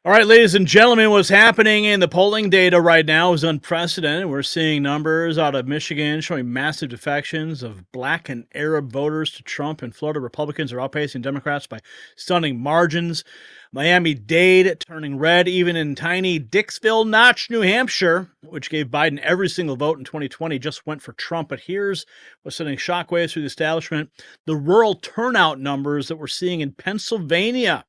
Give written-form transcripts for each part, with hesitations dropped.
All right, ladies and gentlemen, what's happening in the polling data right now is unprecedented. We're seeing numbers out of Michigan showing massive defections of black and Arab voters to Trump, and Florida Republicans are outpacing Democrats by stunning margins. Miami-Dade turning red, even in tiny Dixville Notch, New Hampshire, which gave Biden every single vote in 2020, just went for Trump. But here's what's sending shockwaves through the establishment: the rural turnout numbers that we're seeing in Pennsylvania.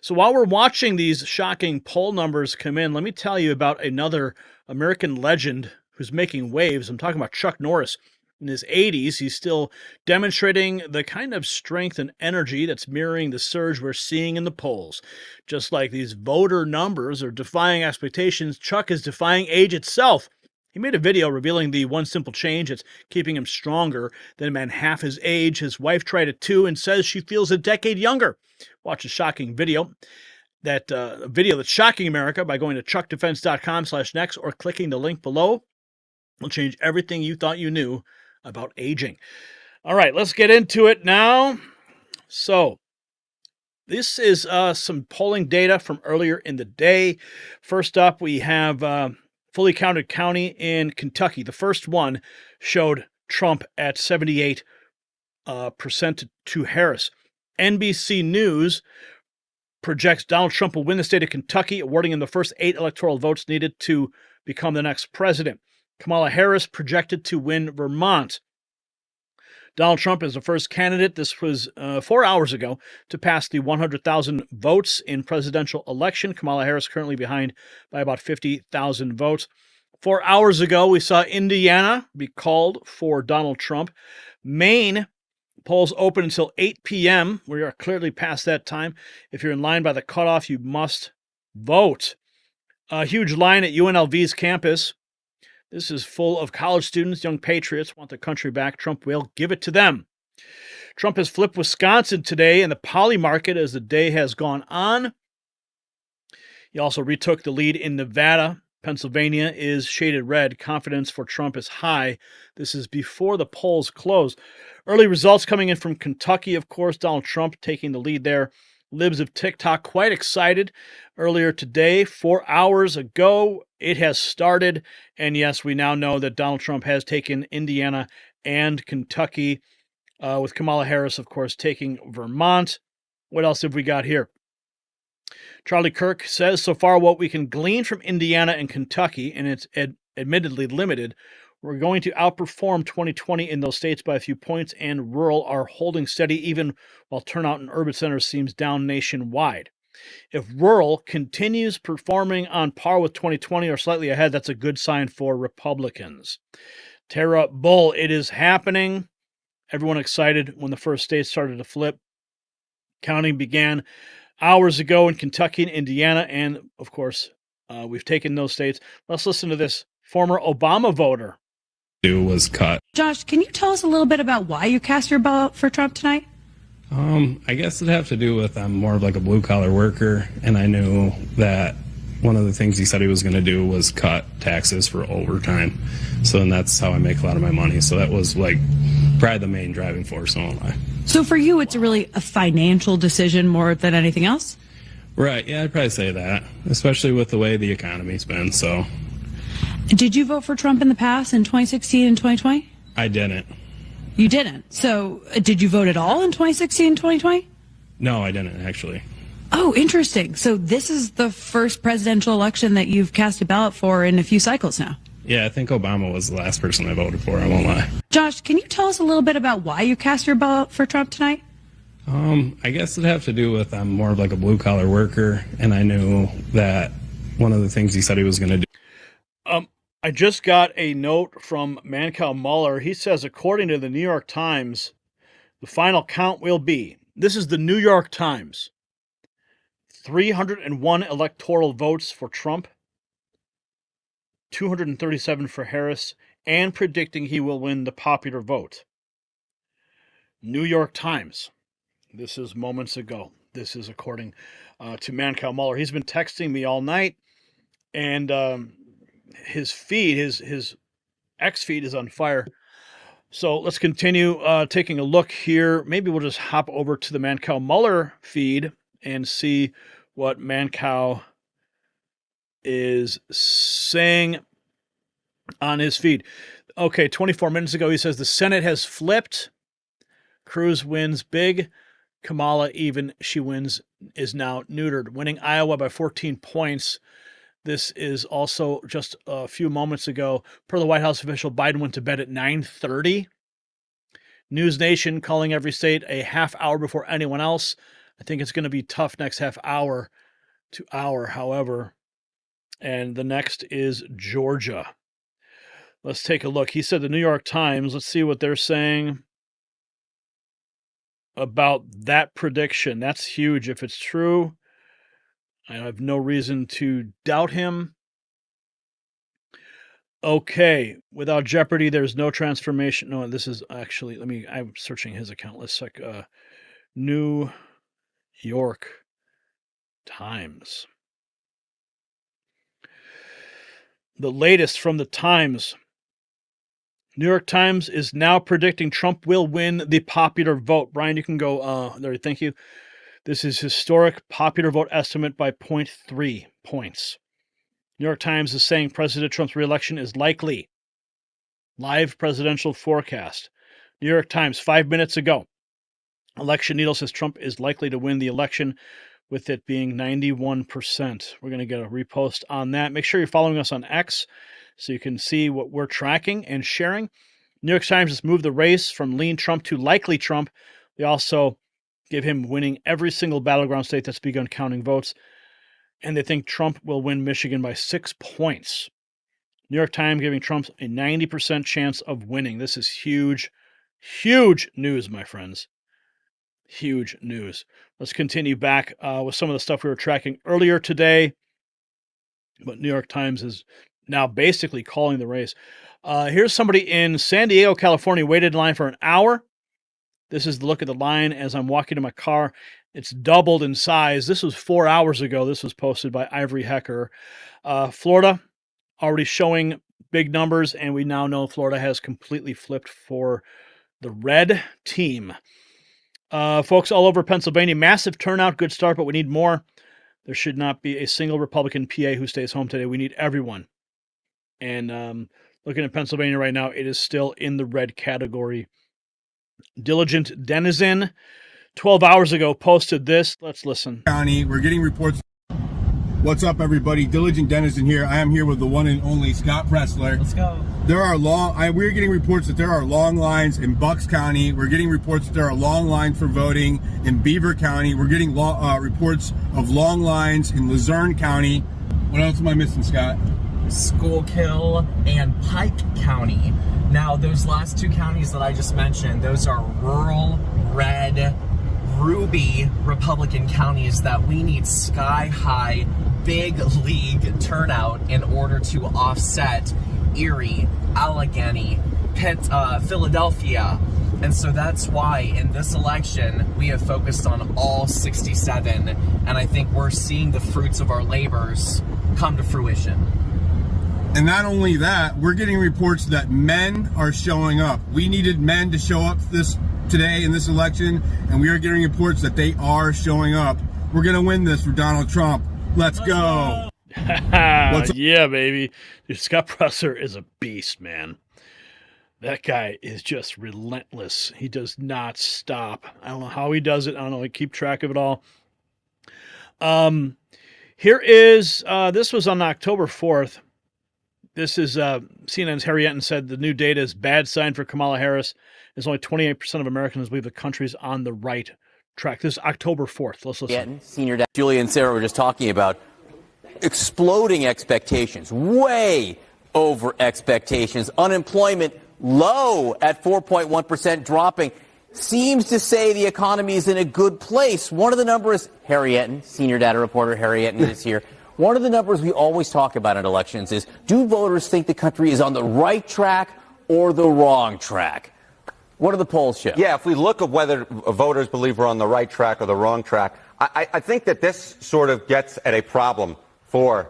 So while we're watching these shocking poll numbers come in, let me tell you about another American legend who's making waves. I'm talking about Chuck Norris. In his 80s, he's still demonstrating the kind of strength and energy that's mirroring the surge we're seeing in the polls. Just like these voter numbers are defying expectations, Chuck is defying age itself. He made a video revealing the one simple change that's keeping him stronger than a man half his age. His wife tried it too and says she feels a decade younger. Watch a shocking video. A video that's shocking America by going to chuckdefense.com/next or clicking the link below. It'll change everything you thought you knew about aging. All right, let's get into it now. So this is some polling data from earlier in the day. First up, we have fully counted county in Kentucky. The first one showed Trump at 78% to Harris. NBC News projects Donald Trump will win the state of Kentucky, awarding him the first 8 electoral votes needed to become the next president. Kamala Harris projected to win Vermont. Donald Trump is the first candidate, this was 4 hours ago, to pass the 100,000 votes in presidential election. Kamala Harris currently behind by about 50,000 votes. 4 hours ago, we saw Indiana be called for Donald Trump. Maine polls open until 8 p.m. We are clearly past that time. If you're in line by the cutoff, you must vote. A huge line at UNLV's campus. This is full of college students, young patriots, want their country back. Trump will give it to them. Trump has flipped Wisconsin today in the poly market as the day has gone on. He also retook the lead in Nevada. Pennsylvania is shaded red. Confidence for Trump is high. This is before the polls close. Early results coming in from Kentucky, of course. Donald Trump taking the lead there. Libs of TikTok quite excited earlier today. 4 hours ago, it has started. And yes, we now know that Donald Trump has taken Indiana and Kentucky, with Kamala Harris, of course, taking Vermont. What else have we got here? Charlie Kirk says, so far what we can glean from Indiana and Kentucky, and it's admittedly limited, we're going to outperform 2020 in those states by a few points, and rural are holding steady even while turnout in urban centers seems down nationwide. If rural continues performing on par with 2020 or slightly ahead, that's a good sign for Republicans. Tara Bull, it is happening. Everyone excited when the first states started to flip. Counting began hours ago in Kentucky and Indiana, and of course, we've taken those states. Let's listen to this former Obama voter. Was cut. Josh, can you tell us a little bit about why you cast your vote for Trump tonight? I guess it'd have to do with I'm more of like a blue collar worker, and I knew that one of the things he said he was going to do was cut taxes for overtime. So then that's how I make a lot of my money. So that was like probably the main driving force. So am I. So for you, it's really a financial decision more than anything else? Right. Yeah, I'd probably say that, especially with the way the economy's been. So. Did you vote for Trump in the past in 2016 and 2020? I didn't. You didn't? So did you vote at all in 2016 and 2020? No, I didn't actually. Oh, interesting. So this is the first presidential election that you've cast a ballot for in a few cycles now. Yeah, I think Obama was the last person I voted for. I won't lie. Josh, can you tell us a little bit about why you cast your vote for Trump tonight? I guess it'd have to do with I'm more of like a blue collar worker, and I knew that one of the things he said he was going to do. I just got a note from Mancow Mueller. He says, according to the New York Times, the final count will be, this is the New York Times, 301 electoral votes for Trump, 237 for Harris, and predicting he will win the popular vote. New York Times. This is moments ago. This is according to Mancow Mueller. He's been texting me all night, and his feed, his X feed is on fire. So let's continue taking a look here. Maybe we'll just hop over to the Mancow Mueller feed and see what Mancow is saying on his feed. Okay, 24 minutes ago, he says the Senate has flipped. Cruz wins big. Kamala, even she wins, is now neutered, winning Iowa by 14 points. This is also just a few moments ago. Per the White House official, Biden went to bed at 9:30. News Nation calling every state a half hour before anyone else. I think it's going to be tough next half hour to hour, however. And the next is Georgia. Let's take a look. He said the New York Times. Let's see what they're saying about that prediction. That's huge. If it's true, I have no reason to doubt him. Okay, without jeopardy, there's no transformation. No, this is actually, I'm searching his account. Let's check New York Times. The latest from the Times. New York Times is now predicting Trump will win the popular vote. Brian, you can go there. Thank you. This is historic popular vote estimate by 0.3 points. New York Times is saying President Trump's reelection is likely. Live presidential forecast. New York Times, 5 minutes ago. Election Needle says Trump is likely to win the election, with it being 91%. We're going to get a repost on that. Make sure you're following us on X so you can see what we're tracking and sharing. New York Times has moved the race from lean Trump to likely Trump. They also give him winning every single battleground state that's begun counting votes. And they think Trump will win Michigan by 6 points. New York Times giving Trump a 90% chance of winning. This is huge, huge news, my friends. Huge news. Let's continue back with some of the stuff we were tracking earlier today. But New York Times is now basically calling the race. Here's somebody in San Diego, California, waited in line for an hour. This is the look at the line as I'm walking to my car. It's doubled in size. This was 4 hours ago. This was posted by Ivory Hecker. Florida already showing big numbers, and we now know Florida has completely flipped for the red team. Folks all over Pennsylvania, massive turnout, good start, but we need more. There should not be a single Republican PA who stays home today. We need everyone. And looking at Pennsylvania right now, it is still in the red category. Diligent Denizen, 12 hours ago, posted this. Let's listen. County, we're getting reports. What's up, everybody? Diligent Denizen here. I am here with the one and only Scott Pressler. Let's go. We're getting reports that there are long lines in Bucks County. We're getting reports that there are long lines for voting in Beaver County. We're getting reports of long lines in Luzerne County. What else am I missing, Scott? Schuylkill and Pike County. Now, those last two counties that I just mentioned, those are rural, red, ruby Republican counties that we need sky-high, big league turnout in order to offset Erie, Allegheny, Philadelphia. And so that's why in this election, we have focused on all 67. And I think we're seeing the fruits of our labors come to fruition. And not only that, we're getting reports that men are showing up. We needed men to show up today in this election, and we are getting reports that they are showing up. We're going to win this for Donald Trump. Let's go. Yeah, baby. Dude, Scott Presser is a beast, man. That guy is just relentless. He does not stop. I don't know how he does it. I don't know. I keep track of it all. Here is, this was on October 4th. This is CNN's Harry Enton said the new data is bad sign for Kamala Harris. There's only 28% of Americans believe the country's on the right track. This is October 4th. Let's listen. Senior Julie and Sarah were just talking about exploding expectations, way over expectations. Unemployment low at 4.1%, dropping. Seems to say the economy is in a good place. One of the numbers, Harry Enton, senior data reporter Harry Enton is here. One of the numbers we always talk about in elections is, do voters think the country is on the right track or the wrong track? What do the polls show? Yeah, if we look at whether voters believe we're on the right track or the wrong track, I think that this sort of gets at a problem for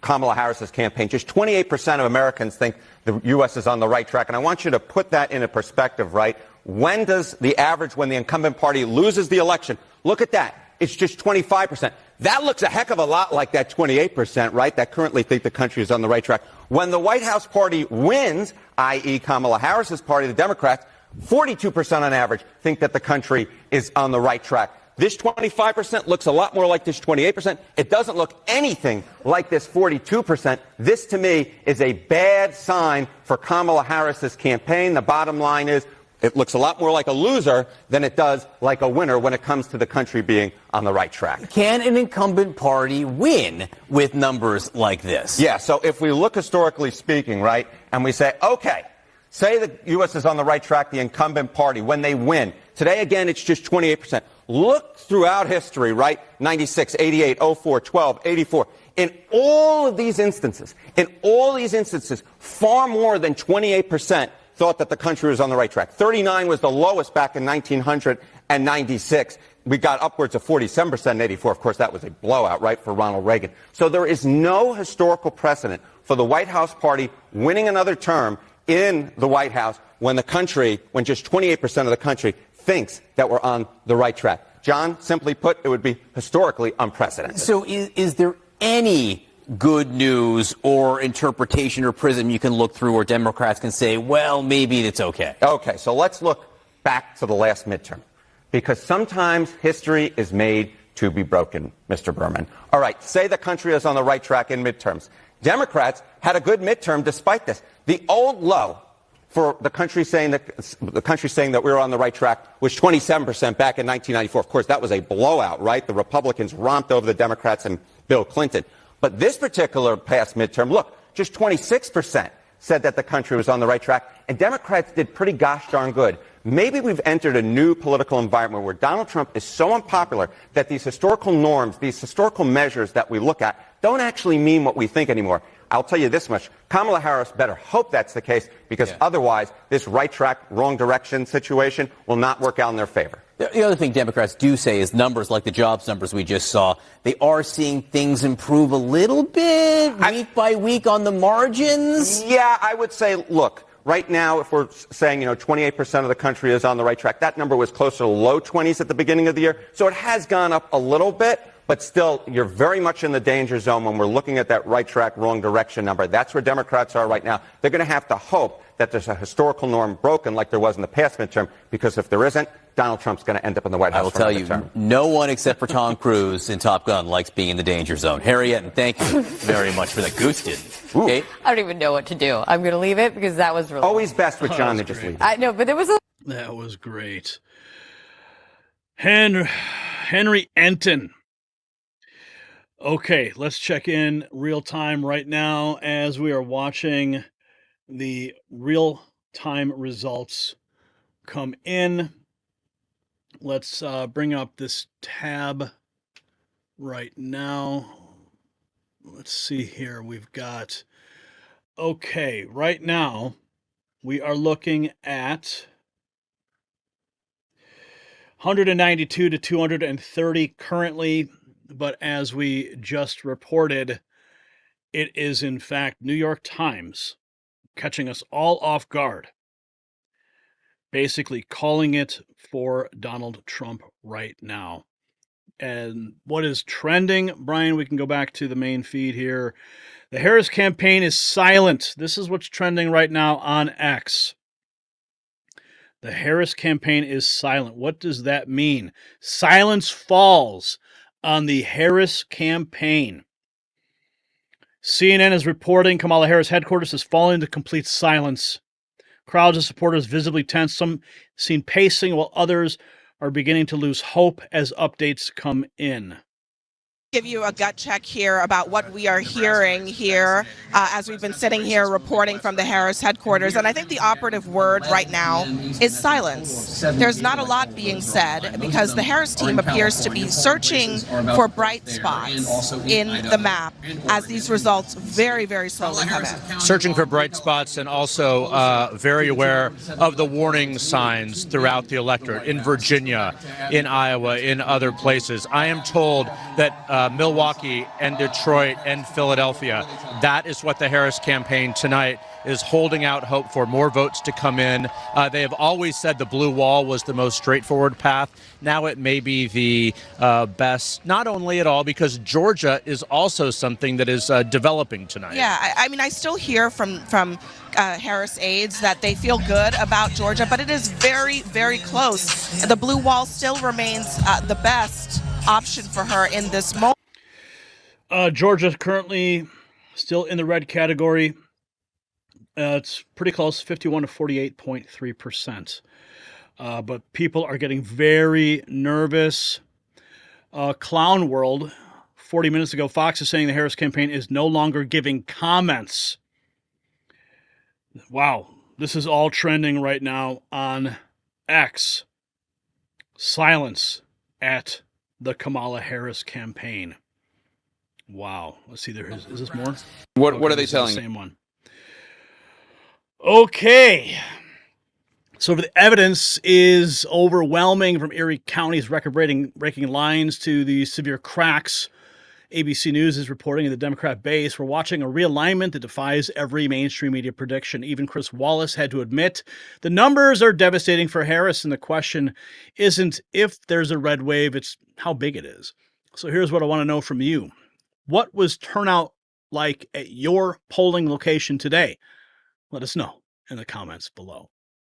Kamala Harris's campaign. Just 28% of Americans think the U.S. is on the right track. And I want you to put that in a perspective, right? When does the average, when the incumbent party loses the election, look at that. It's just 25%. That looks a heck of a lot like that 28%, right, that currently think the country is on the right track. When the White House party wins, i.e. Kamala Harris's party, the Democrats, 42% on average think that the country is on the right track. This 25% looks a lot more like this 28%. It doesn't look anything like this 42%. This, to me, is a bad sign for Kamala Harris's campaign. The bottom line is it looks a lot more like a loser than it does like a winner when it comes to the country being on the right track. Can an incumbent party win with numbers like this? Yeah, so if we look historically speaking, right, and we say, okay, say the U.S. is on the right track, the incumbent party, when they win. Today, again, it's just 28%. Look throughout history, right, 96, 88, 04, 12, 84. In all of these instances, far more than 28% thought that the country was on the right track. 39 was the lowest back in 1996. We got upwards of 47% in 84. Of course, that was a blowout, right, for Ronald Reagan. So there is no historical precedent for the White House party winning another term in the White House when just 28% of the country thinks that we're on the right track. John, simply put, it would be historically unprecedented. So is there any good news or interpretation or prism you can look through where Democrats can say, well, maybe it's okay? Okay, so let's look back to the last midterm, because sometimes history is made to be broken, Mr. Berman. All right, say the country is on the right track in midterms. Democrats had a good midterm despite this. The old low for the country saying that we were on the right track was 27% back in 1994. Of course, that was a blowout, right? The Republicans romped over the Democrats and Bill Clinton. But this particular past midterm, look, just 26% said that the country was on the right track, and Democrats did pretty gosh darn good. Maybe we've entered a new political environment where Donald Trump is so unpopular that these historical norms, these historical measures that we look at, don't actually mean what we think anymore. I'll tell you this much. Kamala Harris better hope that's the case, because otherwise this right track, wrong direction situation will not work out in their favor. The other thing Democrats do say is numbers like the jobs numbers we just saw, they are seeing things improve a little bit week by week on the margins. Yeah, I would say, look, right now, if we're saying, 28% of the country is on the right track, that number was closer to low 20s at the beginning of the year. So it has gone up a little bit, but still, you're very much in the danger zone when we're looking at that right track, wrong direction number. That's where Democrats are right now. They're going to have to hope that there's a historical norm broken like there was in the past midterm, because if there isn't, Donald Trump's going to end up in the White House. I will tell you, no one except for Tom Cruise in Top Gun likes being in the danger zone. Harriet, and thank you very much for that. Goose didn't. Okay? I don't even know what to do. I'm going to leave it because that was really always best with John to just leave it. I know, but there was a... That was great. Henry Enton. Okay, let's check in real time right now as we are watching the real time results come in. Let's bring up this tab right now. Let's see here. We've got, okay, right now we are looking at 192 to 230 currently, but as we just reported, it is in fact New York Times catching us all off guard, basically calling it for Donald Trump right now. And what is trending, Brian, we can go back to the main feed here. The Harris campaign is silent. This is what's trending right now on X. The Harris campaign is silent. What does that mean? Silence falls on the Harris campaign. CNN is reporting Kamala Harris headquarters has fallen into complete silence. Crowds of supporters visibly tense, some seen pacing, while others are beginning to lose hope as updates come in. Give you a gut check here about what we are hearing here as we've been sitting here reporting from the Harris headquarters. And I think the operative word right now is silence. There's not a lot being said because the Harris team appears to be searching for bright spots in the map as these results very, very slowly come in. Searching for bright spots and also very aware of the warning signs throughout the electorate in Virginia, in Iowa, in other places. I am told that Milwaukee and Detroit and Philadelphia. That is what the Harris campaign tonight is holding out hope for, more votes to come in. They have always said the blue wall was the most straightforward path. Now it may be the best, not only at all, because Georgia is also something that is developing tonight. Yeah, I mean, I still hear from Harris aides that they feel good about Georgia, but it is very, very close. The blue wall still remains the best option for her in this moment. Georgia's currently still in the red category. It's pretty close, 51 to 48.3%. But people are getting very nervous. Clown World, 40 minutes ago, Fox is saying the Harris campaign is no longer giving comments. Wow, this is all trending right now on X. Silence at the Kamala Harris campaign. Wow. Let's see. Is this more? What are they telling? The same one. Okay. So the evidence is overwhelming, from Erie County's record-breaking lines to the severe cracks ABC News is reporting in the Democrat base. We're watching a realignment that defies every mainstream media prediction. Even Chris Wallace had to admit the numbers are devastating for Harris, and the question isn't if there's a red wave, it's how big it is. So here's what I want to know from you. What was turnout like at your polling location today? Let us know in the comments below.